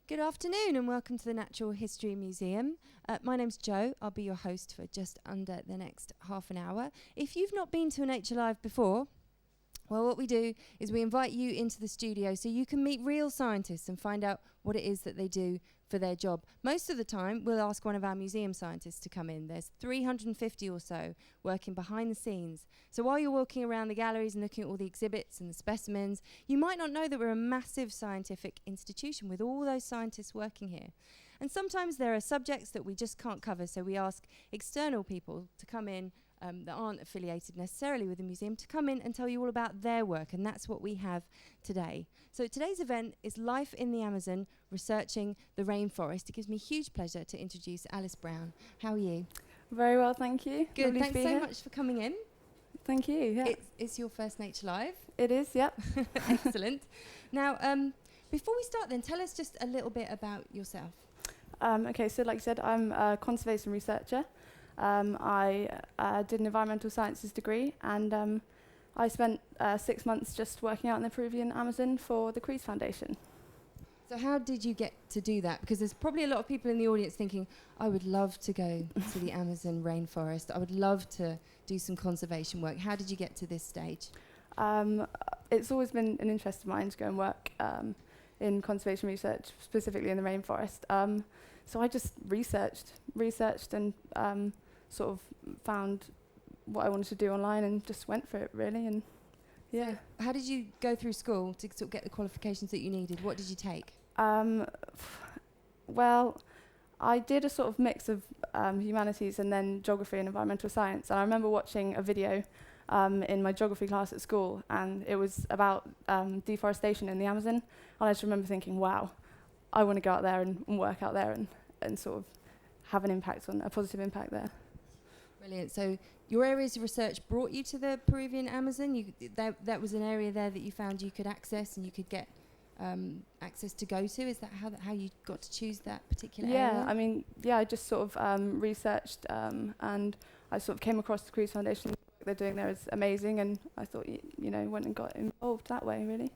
Good afternoon and welcome to the Natural History Museum. My name's Jo. I'll be your host for just under the next half an hour. If you've not been to a Nature Live before, well, what we do is we invite you into the studio so you can meet real scientists and find out what it is that they do for their job. Most of the time, we'll ask one of our museum scientists to come in. There's 350 or so working behind the scenes. So while you're walking around the galleries and looking at all the exhibits and the specimens, you might not know that we're a massive scientific institution with all those scientists working here. And sometimes there are subjects that we just can't cover, so we ask external people to come in that aren't affiliated necessarily with the museum to come in and tell you all about their work, and that's what we have today. So today's event is Life in the Amazon, Researching the Rainforest. It gives me huge pleasure to introduce Alice Brown. How are you? Very well, thank you. Good, Lovely to thanks be so here. much for coming in. Thank you, yeah. It's your first Nature Live. It is, yep. Excellent. Now, before we start then, tell us just a little bit about yourself. Okay, so like I said, I'm a conservation researcher. I did an environmental sciences degree, and I spent 6 months just working out in the Peruvian Amazon for the Crees Foundation. So how did you get to do that? Because there's probably a lot of people in the audience thinking, I would love to go to the Amazon rainforest. I would love to do some conservation work. How did you get to this stage? It's always been an interest of mine to go and work in conservation research, specifically in the rainforest. So I just researched and sort of found what I wanted to do online and just went for it, really. And yeah. So how did you go through school to sort of get the qualifications that you needed? What did you take? Well, I did a sort of mix of humanities and then geography and environmental science. And I remember watching a video in my geography class at school, and it was about deforestation in the Amazon. And I just remember thinking, wow, I want to go out there and work out there and sort of have an impact on a positive impact there. Brilliant. So your areas of research brought you to the Peruvian Amazon. That was an area there that you found you could access and you could get access to go to. Is that how you got to choose that particular area? Yeah, I mean, I just sort of researched and I sort of came across the Crees Foundation. What they're doing there is amazing, and I thought, went and got involved that way, really.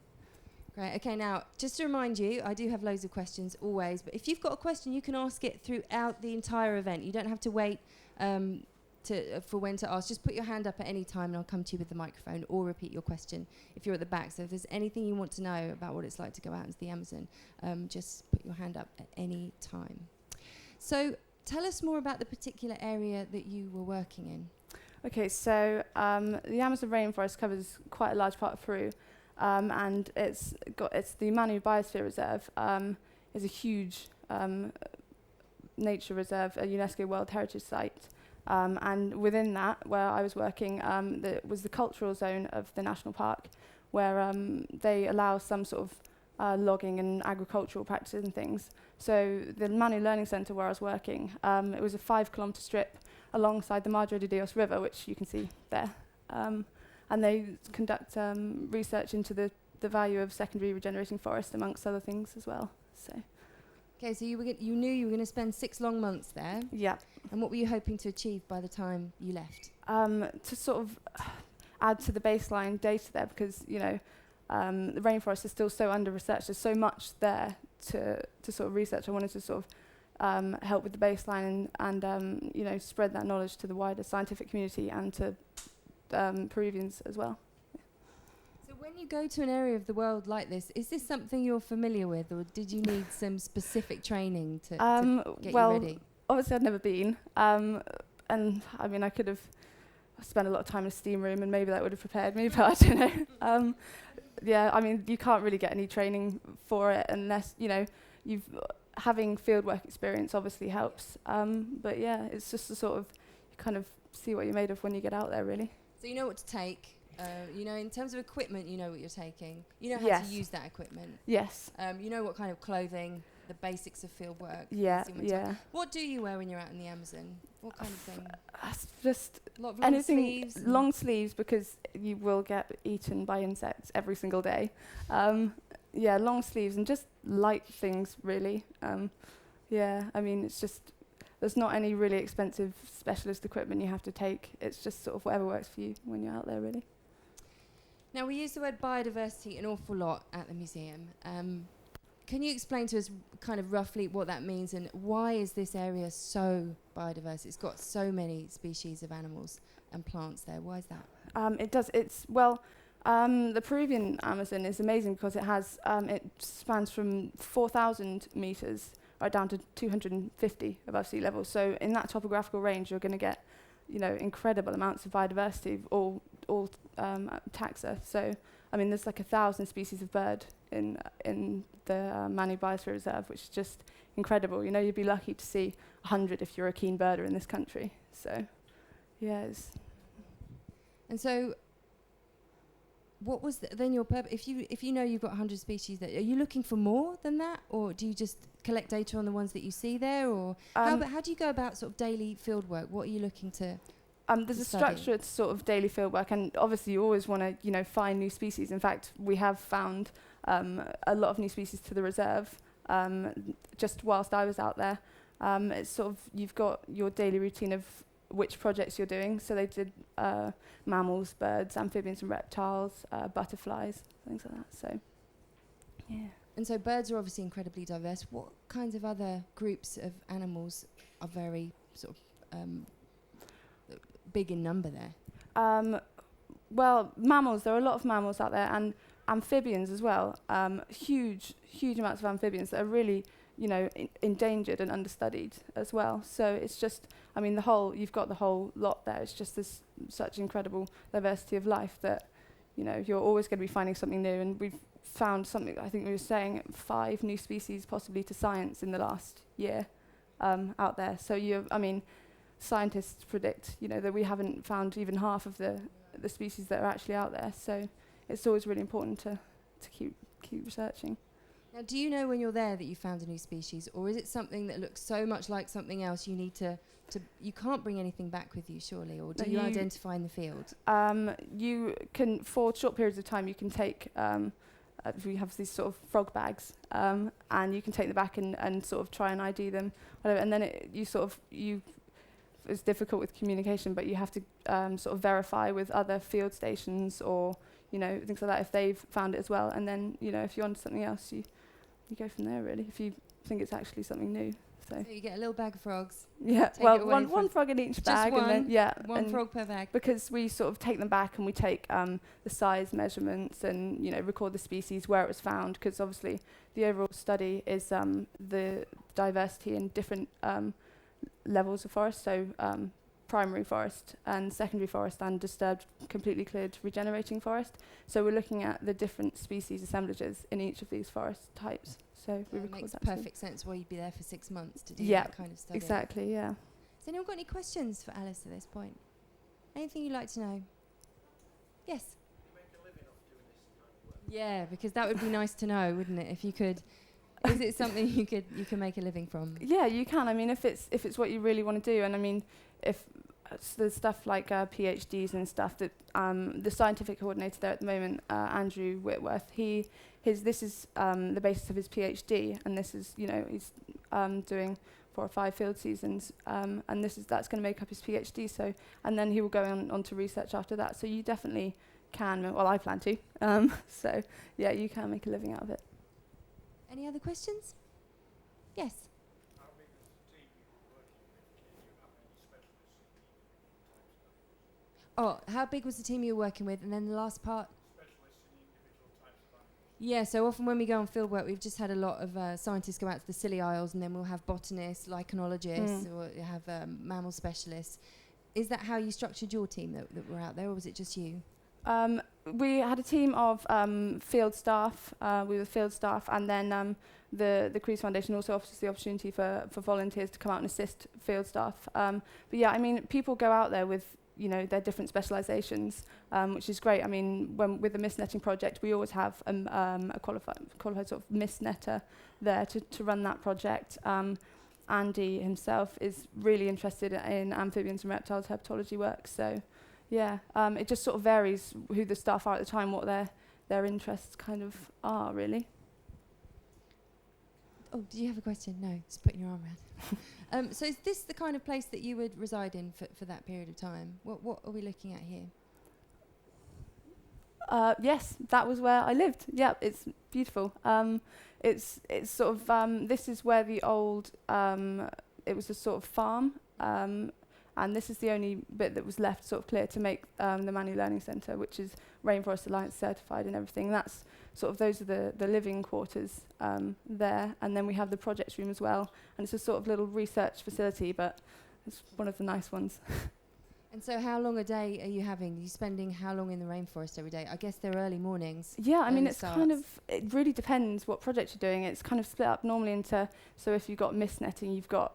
Great. Okay, now, just to remind you, I do have loads of questions always, but if you've got a question, you can ask it throughout the entire event. You don't have to wait for when to ask. Just put your hand up at any time and I'll come to you with the microphone, or repeat your question if you're at the back. So if there's anything you want to know about what it's like to go out into the Amazon, just put your hand up at any time. So tell us more about the particular area that you were working in. Okay, so the Amazon rainforest covers quite a large part of Peru. And it's the Manu Biosphere Reserve is a huge nature reserve, a UNESCO World Heritage Site. And within that, where I was working, was the cultural zone of the national park, where they allow some sort of logging and agricultural practices and things. So the Manu Learning Centre where I was working, it was a 5-kilometre strip alongside the Madre de Dios River, which you can see there. And they conduct research into the value of secondary regenerating forest, amongst other things as well. So. Okay, so you knew you were going to spend 6 long months there. Yeah. And what were you hoping to achieve by the time you left? To sort of add to the baseline data there, because the rainforest is still so under-researched. There's so much there to sort of research. I wanted to sort of help with the baseline and spread that knowledge to the wider scientific community and to Peruvians as well. So when you go to an area of the world like this, is this something you're familiar with, or did you need some specific training to get you ready? Obviously I'd never been, and I mean I could have spent a lot of time in a steam room and maybe that would have prepared me, but I don't know. I mean you can't really get any training for it unless having fieldwork experience obviously helps, but yeah, it's just a sort of you kind of see what you're made of when you get out there, really. So you know what to take. In terms of equipment, you know what you're taking. You know how to use that equipment. Yes. You know what kind of clothing, the basics of field work. Yeah. What do you wear when you're out in the Amazon? What kind of thing? Just long anything. Sleeves. Long sleeves, because you will get eaten by insects every single day. Long sleeves and just light things, really. I mean, it's just. There's not any really expensive specialist equipment you have to take. It's just sort of whatever works for you when you're out there, really. Now, we use the word biodiversity an awful lot at the museum. can you explain to us kind of roughly what that means and why is this area so biodiverse? It's got so many species of animals and plants there. Why is that? It does. The Peruvian Amazon is amazing because it has it spans from 4,000 meters right down to 250 above sea level. So in that topographical range, you're going to get, incredible amounts of biodiversity, all taxa. So I mean, there's like 1,000 species of bird in the Manu Biosphere Reserve, which is just incredible. You'd be lucky to see 100 if you're a keen birder in this country. So, yes. And so, what was then your purpose? If you know you've got 100 species, are you looking for more than that, or do you just collect data on the ones that you see there, or how do you go about sort of daily field work? What are you looking to? There's a structured sort of daily field work, and obviously you always want to, find new species. In fact, we have found a lot of new species to the reserve just whilst I was out there. It's sort of, you've got your daily routine of which projects you're doing. So they did mammals, birds, amphibians and reptiles, butterflies, things like that. So, yeah. And so birds are obviously incredibly diverse. What kinds of other groups of animals are very sort of big in number there? Well, mammals, there are a lot of mammals out there, and amphibians as well. Huge amounts of amphibians that are really, endangered and understudied as well. So it's just, I mean, you've got the whole lot there. It's just this such incredible diversity of life that, you're always going to be finding something new. And we've found something, I think we were saying, 5 new species possibly to science in the last year out there. So scientists predict, that we haven't found even half of the species that are actually out there. So it's always really important to keep researching. Now, do you know when you're there that you found a new species, or is it something that looks so much like something else you need to you can't bring anything back with you, surely, or do you identify in the field? You can, for short periods of time, you can take, we have these sort of frog bags, and you can take them back and sort of try and ID them, whatever, and then it's difficult with communication, but you have to sort of verify with other field stations or, things like that if they've found it as well. And then, if you're onto something else, you go from there, really, if you think it's actually something new. So you get a little bag of frogs. Yeah, well, one frog in each bag. One, and then, one frog per bag. Because we sort of take them back and we take the size measurements and, record the species where it was found, because obviously the overall study is the diversity in different levels of forest, so primary forest and secondary forest and disturbed, completely cleared, regenerating forest. So we're looking at the different species assemblages in each of these forest types. So we record makes that. Perfect sense why you'd be there for 6 months to do that kind of study. Exactly, yeah. Has anyone got any questions for Alice at this point? Anything you'd like to know? Yes? You make a living off doing this kind of work? Yeah, because that would be nice to know, wouldn't it? If you could, is it something you can make a living from? Yeah, you can. I mean, if it's what you really want to do, and I mean, if there's stuff like PhDs and stuff that the scientific coordinator there at the moment, Andrew Whitworth, this is the basis of his PhD, and this is, he's doing 4 or 5 field seasons, and that's going to make up his PhD. So, and then he will go on to research after that. So you definitely can. Well, I plan to. So yeah, you can make a living out of it. Any other questions? Yes. How big is the team you're working with? Do you have any specialists in the types of How big was the team you were working with? And then the last part? specialists in the individual types of animals? Yeah, so often when we go on field work, we've just had a lot of scientists go out to the Scilly Isles, and then we'll have botanists, lichenologists, or you have mammal specialists. Is that how you structured your team that were out there, or was it just you? We had a team of field staff. We were field staff, and then the Crees Foundation also offers the opportunity for volunteers to come out and assist field staff. But yeah, I mean, people go out there with their different specialisations, which is great. I mean, with the mist netting project, we always have a qualified sort of mist netter there to run that project. Andy himself is really interested in amphibians and reptiles herpetology work, so yeah, it just sort of varies who the staff are at the time, what their interests kind of are, really. Oh, did you have a question? No, just putting your arm around. So is this the kind of place that you would reside in for that period of time? What are we looking at here? Yes, that was where I lived. Yeah, it's beautiful. It's sort of this is where the old it was a sort of farm, and this is the only bit that was left sort of clear to make the Manual Learning Centre, which is Rainforest Alliance certified and everything. That's sort of those are the living quarters there, and then we have the projects room as well, and it's a sort of little research facility, but it's one of the nice ones. And so how long a day are you having? Are you spending how long in the rainforest every day? I guess they're early mornings. Yeah, I mean, early it's kind of, starts. it really depends what project you're doing. It's kind of split up normally into, so if you've got mist netting, you've got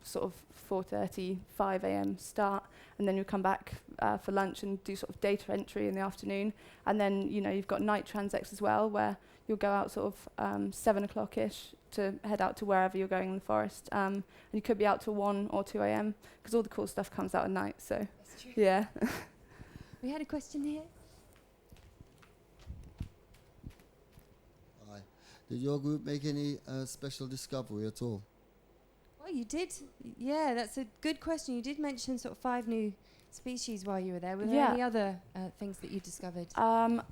sort of 4:30, 5 a.m. start, and then you'll come back for lunch and do sort of data entry in the afternoon. And then, you know, you've got night transects as well, where you'll go out sort of 7 o'clock-ish to head out to wherever you're going in the forest. And you could be out till 1 or 2 a.m. because all the cool stuff comes out at night, so That's true. yeah. We had a question here. Hi. Did your group make any special discovery at all? Well, you did. Yeah, that's a good question. You did mention sort of 5 new species while you were there. Were there Yeah. any other things that you discovered?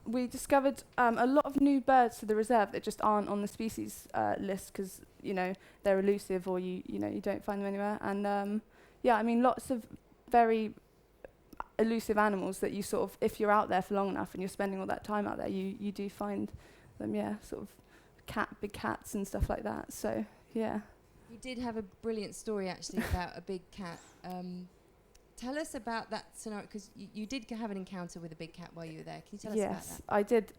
We discovered a lot of new birds to the reserve that just aren't on the species list because, you know, they're elusive or you don't find them anywhere. And yeah, I mean, lots of very elusive animals that you sort of, if you're out there for long enough and you're spending all that time out there, you do find them, yeah, sort of big cats and stuff like that. So, yeah. You did have a brilliant story actually about a big cat. Tell us about that scenario, because you did have an encounter with a big cat while you were there. Can you tell us about Yes, that? I did.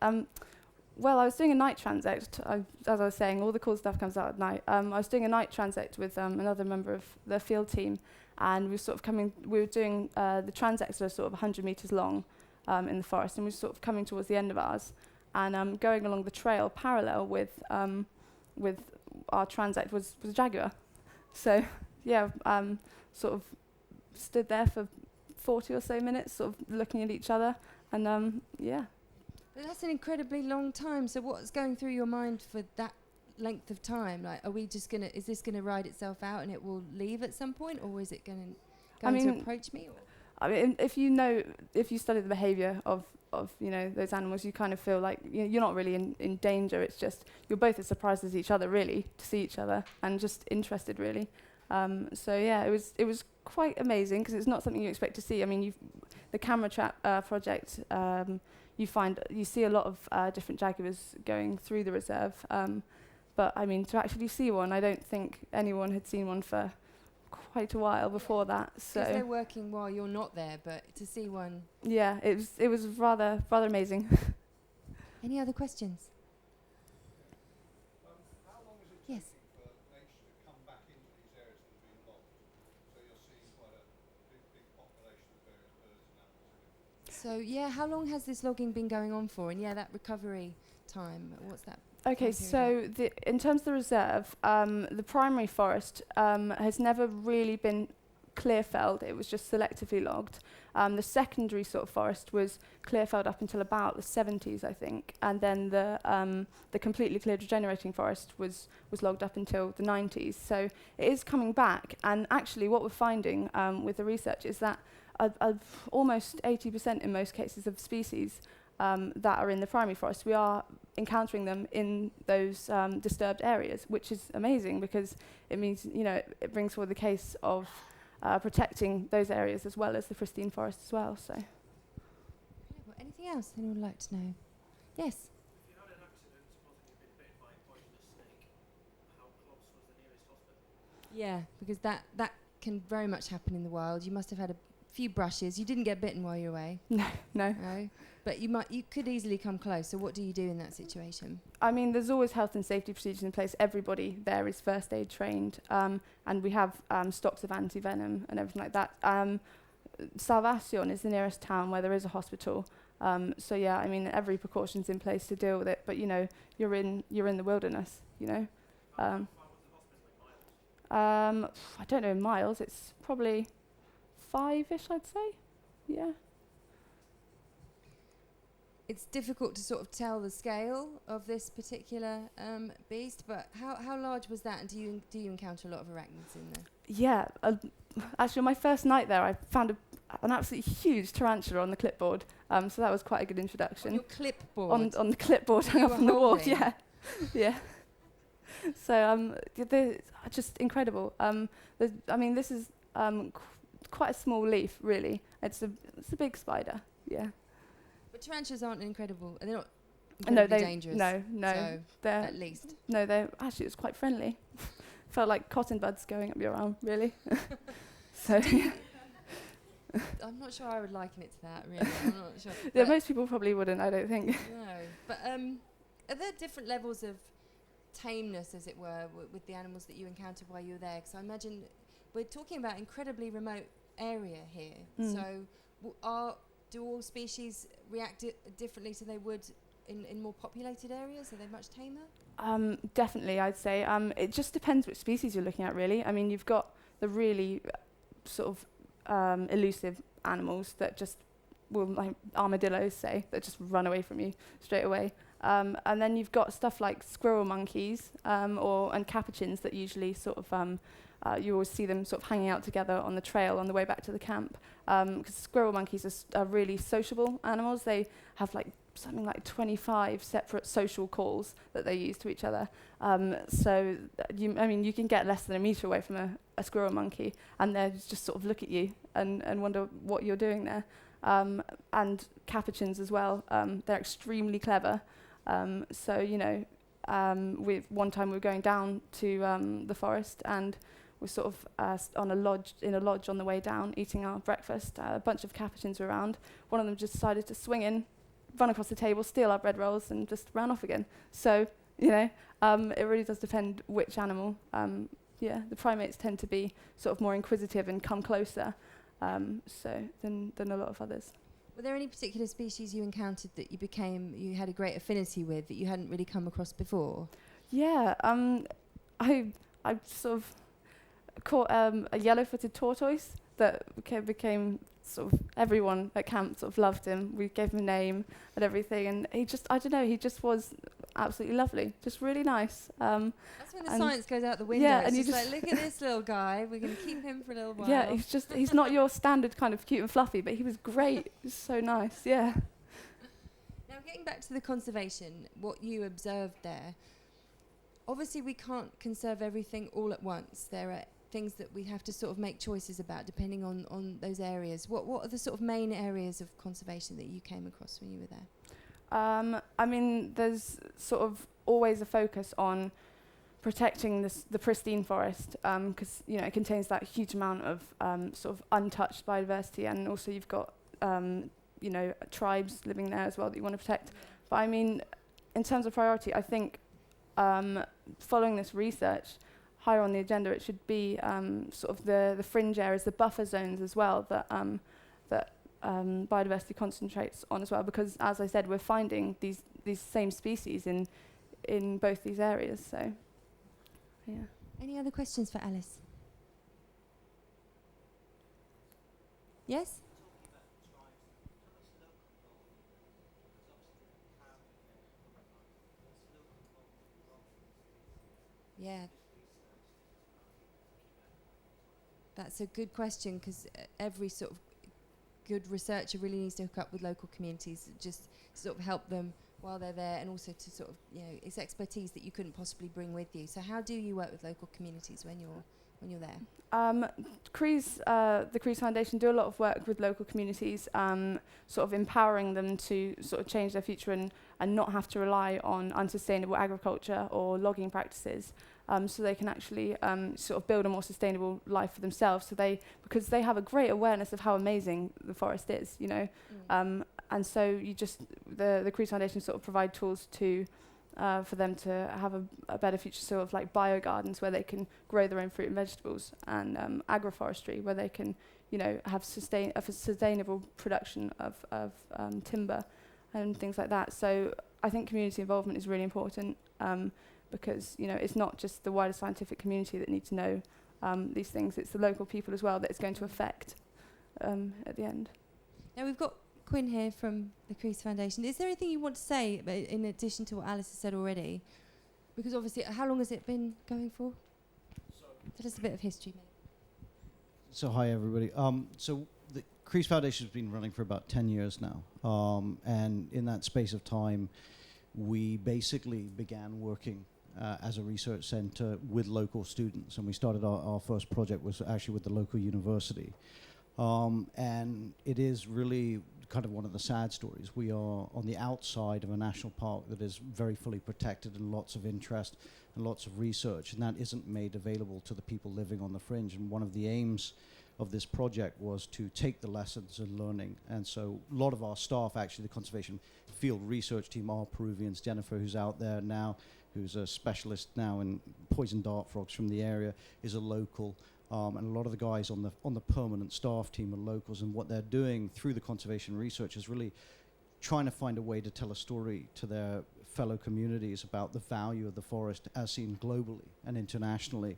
Well, I was doing a night transect. As I was saying, all the cool stuff comes out at night. I was doing a night transect with another member of the field team, and we were sort of we were doing the transects are sort of 100 meters long in the forest, and we were sort of coming towards the end of ours, and going along the trail parallel with our transect was a jaguar. So yeah, sort of stood there for 40 or so minutes, sort of looking at each other, and yeah. But that's an incredibly long time. So what's going through your mind for that length of time? Like, is this gonna ride itself out and it will leave at some point, or is it going to approach me? Or? I mean, if you study the behaviour of those animals, you kind of feel like you're not really in danger. It's just you're both as surprised as each other, really, to see each other, and just interested, really. So yeah, it was quite amazing because it's not something you expect to see. I mean, the camera trap project. You see a lot of different jaguars going through the reserve, but I mean, to actually see one, I don't think anyone had seen one for quite a while before that. So because they're working while you're not there, but to see one. Yeah, it was rather amazing. Any other questions? How long is it Yes. taking for nature to come back into these areas that have been logged? So you're seeing quite a big population of various birds and animals. So yeah, how long has this logging been going on for? And yeah, that recovery time, what's that? Okay, so in terms of the reserve, the primary forest has never really been clear felled. It was just selectively logged. The secondary sort of forest was clear felled up until about the 70s, I think, and then the completely cleared regenerating forest was logged up until the 90s. So it is coming back, and actually what we're finding with the research is that almost 80% in most cases of species that are in the primary forest, we are encountering them in those disturbed areas, which is amazing because it means, it brings forward the case of protecting those areas as well as the pristine forest as well. So, anything else anyone would like to know? Yes. If you had an accident, supposing you'd been bitten by a poisonous snake, how close was the nearest hospital? Yeah, because that can very much happen in the wild. You must have had a few brushes. You didn't get bitten while you were away. No. But you could easily come close. So what do you do in that situation? I mean, there's always health and safety procedures in place. Everybody there is first aid trained, and we have stocks of anti-venom and everything like that. Salvacion is the nearest town where there is a hospital. So yeah, I mean, every precaution's in place to deal with it. But you're in the wilderness. How far was the hospital in miles? I don't know in miles. It's probably 5-ish, I'd say. Yeah. It's difficult to sort of tell the scale of this particular beast, but how large was that, and do you encounter a lot of arachnids in there? Yeah, actually, on my first night there, I found an absolutely huge tarantula on the clipboard. So that was quite a good introduction. On your clipboard? On the clipboard hung up on the wall. holding? Yeah, yeah. So they're just incredible. This is quite a small leaf, really. It's a big spider. Yeah. But tarantulas aren't incredible. They're not No, incredibly dangerous. No, So they're at least. no, they're actually, it's quite friendly. Felt like cotton buds going up your arm, really. So I'm not sure I would liken it to that, really. I'm not sure. yeah, But most people probably wouldn't, I don't think. no. But are there different levels of tameness, as it were, with the animals that you encountered while you were there? Because I imagine we're talking about incredibly remote area here. So do all species react differently to they would in more populated areas? Are they much tamer? Definitely, I'd say. It just depends which species you're looking at, really. I mean, you've got the really sort of elusive animals that just will, like armadillos, say, that just run away from you straight away. And then you've got stuff like squirrel monkeys and capuchins that usually sort of you always see them sort of hanging out together on the trail on the way back to the camp. Because squirrel monkeys are really sociable animals. They have something like 25 separate social calls that they use to each other. You can get less than a metre away from a squirrel monkey, and they just sort of look at you and wonder what you're doing there. And capuchins as well. They're extremely clever. One time we were going down to the forest, and we're sort of in a lodge on the way down, eating our breakfast. A bunch of capuchins were around. One of them just decided to swing in, run across the table, steal our bread rolls, and just ran off again. So, it really does depend which animal. The primates tend to be sort of more inquisitive and come closer, than a lot of others. Were there any particular species you encountered that you had a great affinity with that you hadn't really come across before? Yeah, I sort of caught a yellow-footed tortoise that became sort of everyone at camp sort of loved him. We gave him a name and everything, and he just was absolutely lovely, just really nice. That's when the science goes out the window. Yeah, it's and you just like, look at this little guy. We're going to keep him for a little while. Yeah, he's not your standard kind of cute and fluffy, but he was great. He was so nice. Yeah. Now, getting back to the conservation, what you observed there. Obviously, we can't conserve everything all at once. There are things that we have to sort of make choices about depending on those areas. What are the sort of main areas of conservation that you came across when you were there? There's sort of always a focus on protecting the pristine forest, because it contains that huge amount of sort of untouched biodiversity, and also you've got tribes living there as well that you want to protect. But in terms of priority, I think following this research, higher on the agenda, it should be sort of the fringe areas, the buffer zones as well, that biodiversity concentrates on as well, because as I said, we're finding these same species in both these areas. So, yeah. Any other questions for Alice? Yes? Yeah. That's a good question, because every sort of good researcher really needs to hook up with local communities, just to sort of help them while they're there, and also to sort of, it's expertise that you couldn't possibly bring with you. So how do you work with local communities when you're there? The Crees Foundation do a lot of work with local communities, sort of empowering them to sort of change their future and not have to rely on unsustainable agriculture or logging practices, so they can actually sort of build a more sustainable life for themselves. Because they have a great awareness of how amazing the forest is, and so the Crees Foundation sort of provide tools for them to have a better future, sort of like bio-gardens where they can grow their own fruit and vegetables, and agroforestry where they can, have sustainable production of timber and things like that. So I think community involvement is really important, because it's not just the wider scientific community that need to know these things. It's the local people as well that it's going to affect at the end. Now we've got Quinn here from the Crees Foundation. Is there anything you want to say in addition to what Alice has said already? Because obviously, how long has it been going for? Tell us a bit of history, mate. So hi, everybody. So the Crees Foundation has been running for about 10 years now. And in that space of time, we basically began working as a research center with local students. And we started our first project was actually with the local university. And it is really kind of one of the sad stories. We are on the outside of a national park that is very fully protected and lots of interest and lots of research, and that isn't made available to the people living on the fringe. And one of the aims of this project was to take the lessons and learning. And so a lot of our staff, actually the conservation field research team, are Peruvians. Jennifer, who's out there now, who's a specialist now in poison dart frogs from the area, is a local. And a lot of the guys on the permanent staff team are locals, and what they're doing through the conservation research is really trying to find a way to tell a story to their fellow communities about the value of the forest as seen globally and internationally.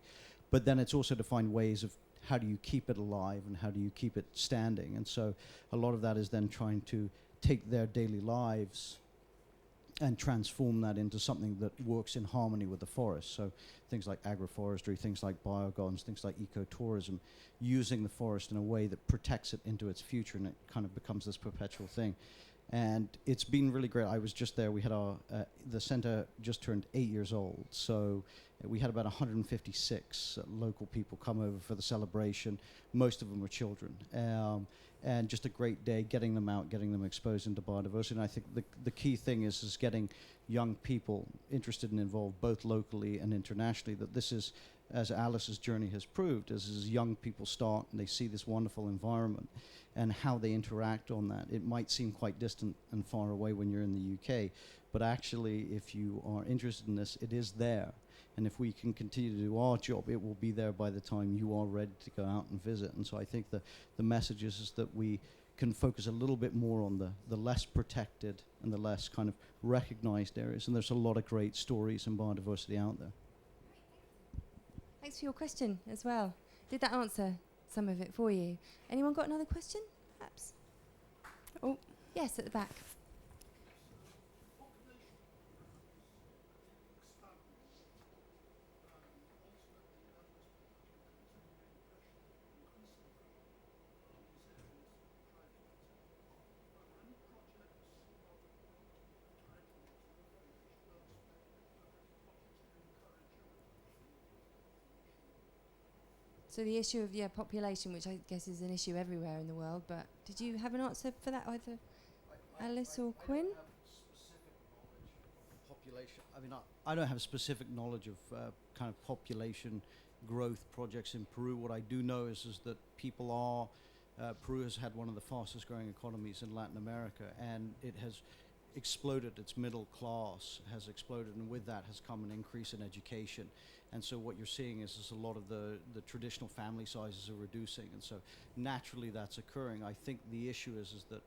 But then it's also to find ways of how do you keep it alive and how do you keep it standing. And so a lot of that is then trying to take their daily lives and transform that into something that works in harmony with the forest. So things like agroforestry, things like biogardens, things like ecotourism, using the forest in a way that protects it into its future, and it kind of becomes this perpetual thing. And it's been really great. I was just there. We had the center just turned 8 years old. So we had about 156 local people come over for the celebration. Most of them were children. And just a great day, getting them out, getting them exposed into biodiversity. And I think the key thing is getting young people interested and involved both locally and internationally. That this is, as Alice's journey has proved, as young people start and they see this wonderful environment and how they interact on that. It might seem quite distant and far away when you're in the UK, but actually if you are interested in this, it is there. And if we can continue to do our job, it will be there by the time you are ready to go out and visit. And so I think the message is that we can focus a little bit more on the less protected and the less kind of recognized areas. And there's a lot of great stories and biodiversity out there. Thanks for your question as well. Did that answer some of it for you? Anyone got another question, perhaps? Oh. Yes, at the back. So the issue of population, which I guess is an issue everywhere in the world, but did you have an answer for that, either Alice or Quinn? I don't have specific knowledge of population. I mean, I don't have specific knowledge of kind of population growth projects in Peru. What I do know is that people are, Peru has had one of the fastest growing economies in Latin America, and it has exploded. Its middle class has exploded, and with that has come an increase in education. And so what you're seeing is a lot of the traditional family sizes are reducing, and so naturally that's occurring. I think the issue is that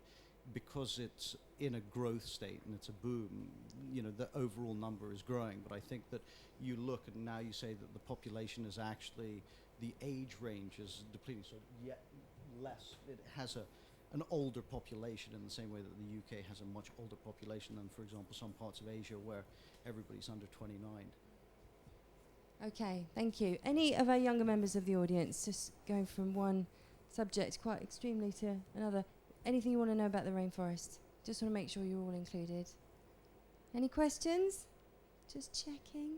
because it's in a growth state and it's a boom, the overall number is growing. But I think that you look and now you say that the population is actually, the age range is depleting, so yet less. It has an older population in the same way that the UK has a much older population than, for example, some parts of Asia where everybody's under 29. Okay, thank you. Any of our younger members of the audience, just going from one subject quite extremely to another, anything you want to know about the rainforest? Just want to make sure you're all included. Any questions? Just checking.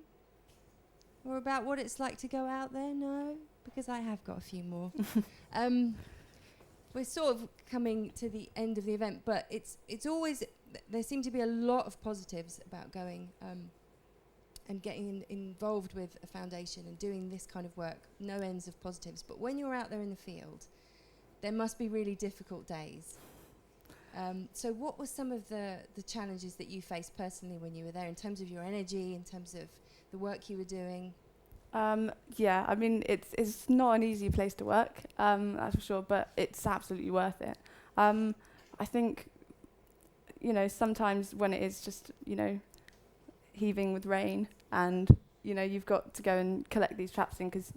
Or about what it's like to go out there? No? Because I have got a few more. We're sort of coming to the end of the event, but it's always, there seem to be a lot of positives about going and getting involved with a foundation and doing this kind of work. No ends of positives. But when you're out there in the field, there must be really difficult days. So what were some of the challenges that you faced personally when you were there, in terms of your energy, in terms of the work you were doing? Yeah, I mean, it's not an easy place to work, that's for sure, but it's absolutely worth it. I think, sometimes when it is just, heaving with rain and, you've got to go and collect these traps in because,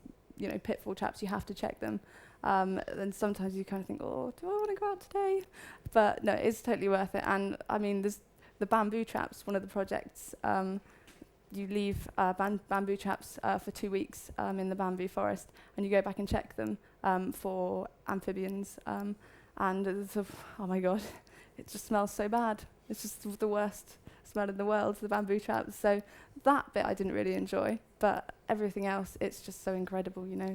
pitfall traps, you have to check them. Then sometimes you kind of think, oh, do I want to go out today? But no, it's totally worth it. And I mean, there's the bamboo traps, one of the projects. You leave bamboo traps for 2 weeks in the bamboo forest, and you go back and check them for amphibians. And it's oh my God, it just smells so bad. It's just the worst smell in the world, the bamboo traps. So that bit I didn't really enjoy, but everything else, it's just so incredible, you know.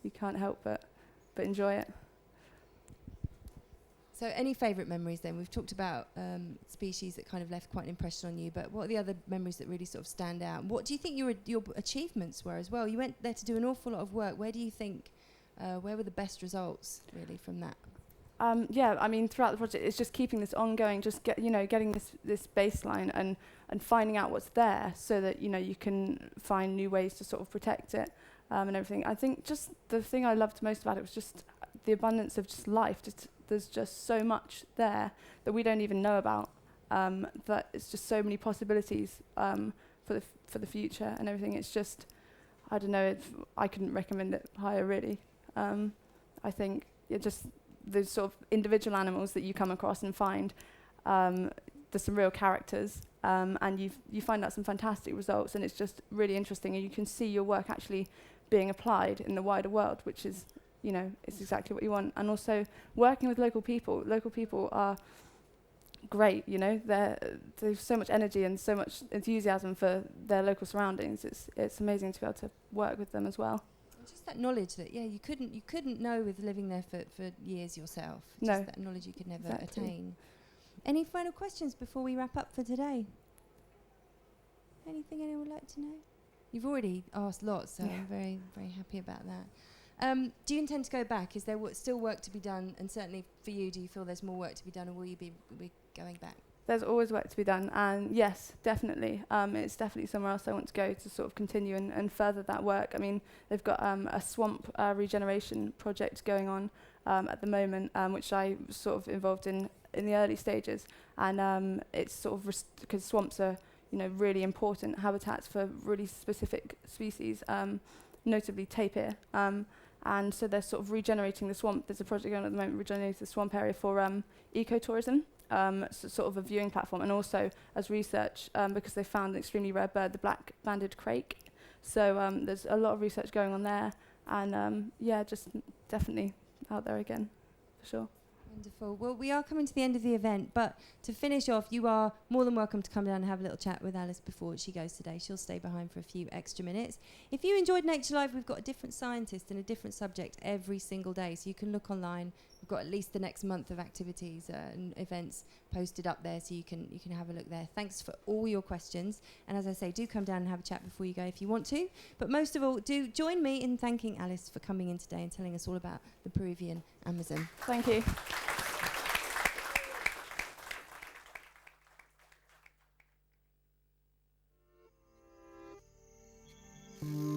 You can't help but enjoy it. So any favourite memories then? We've talked about species that kind of left quite an impression on you, but what are the other memories that really sort of stand out? And what do you think your achievements were as well? You went there to do an awful lot of work. Where do you think, where were the best results really from that? Yeah, I mean, throughout the project, it's just keeping this ongoing, just getting this baseline and finding out what's there, so that you can find new ways to sort of protect it and everything. I think just the thing I loved most about it was just the abundance of just life. There's just so much there that we don't even know about. That it's just so many possibilities for the future and everything. It's just, I don't know. I couldn't recommend it higher, really. I think just those sort of individual animals that you come across and find, there's some real characters, and you find out some fantastic results, and it's just really interesting, and you can see your work actually being applied in the wider world, which is, it's exactly what you want. And also working with local people. Local people are great, there's so much energy and so much enthusiasm for their local surroundings. It's amazing to be able to work with them as well. Just that knowledge that you couldn't know with living there for years yourself. No. Just that knowledge you could never attain. Any final questions before we wrap up for today? Anything anyone would like to know? You've already asked lots, so I'm very, very happy about that. Do you intend to go back? Is there still work to be done? And certainly for you, do you feel there's more work to be done, or will you be going back? There's always work to be done, and yes, definitely. It's definitely somewhere else I want to go to sort of continue and further that work. I mean, they've got a swamp regeneration project going on at the moment, which I was sort of involved in the early stages, and it's sort of because swamps are really important habitats for really specific species, notably tapir. And so they're sort of regenerating the swamp. There's a project going on at the moment, regenerating the swamp area for ecotourism. So sort of a viewing platform, and also as research, because they found an extremely rare bird, the black-banded crake. So there's a lot of research going on there, and just definitely out there again, for sure. Wonderful. Well, we are coming to the end of the event, but to finish off, you are more than welcome to come down and have a little chat with Alice before she goes today. She'll stay behind for a few extra minutes. If you enjoyed Nature Live, we've got a different scientist and a different subject every single day, so you can look online. We've got at least the next month of activities and events posted up there, so you can have a look there. Thanks for all your questions, and as I say, do come down and have a chat before you go if you want to. But most of all, do join me in thanking Alice for coming in today and telling us all about the Peruvian Amazon. Thank you. Mm.